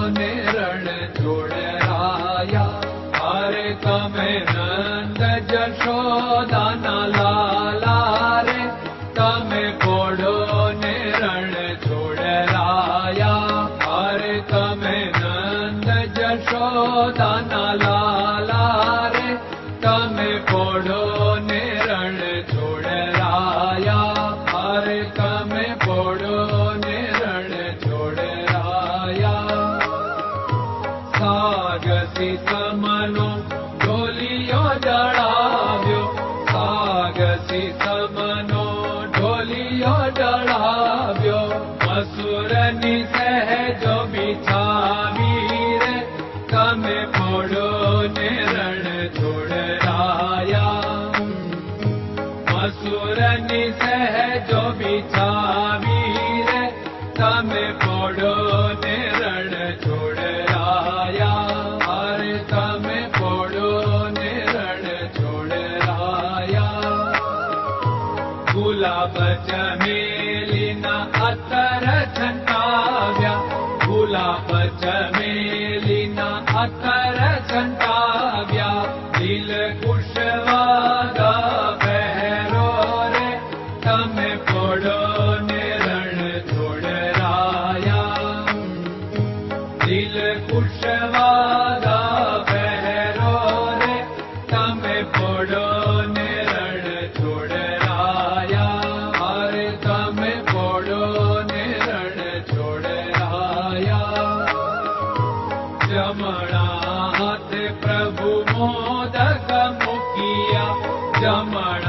ने रण जोड़राया। अरे तमे नंद जशोदाना लाला रे, तमे पोड़ो ने रण जोड़राया। अरे तमे नंद जशोदाना लाला रे, तमे पोड़ो ने रण जोड़राया। अरे तमे पोड़ो ने रण जोड़राया। सागसी समनो ढोलियो जड़ाव्यो, सागसी समनो ढोलियो जड़ाव्यो। मसूरनी सहजो बिछावी रे, तमे पोड़ो ने रण जोड़राया। मसूरनी सहजो बिछावी रे, तमे पोड़ो ने रण जोड़राया। अरे तमे पोड़ो ने रण जोड़राया। गुलाब चमेलीना अतर छंटाव्या, गुलाब चमेलीना अतर छंटाव्या। दिल कुशवागा पहरो रे, तमे पोड़ो ने रण जोड़राया। दिल कुशवागा पहरो रे, तमे पोड़ो ने रण जोड़राया। अरे तमे पोड़ो ने रण जोड़राया। जमणा हाथ प्रभु मोदक मुकिया, जमणा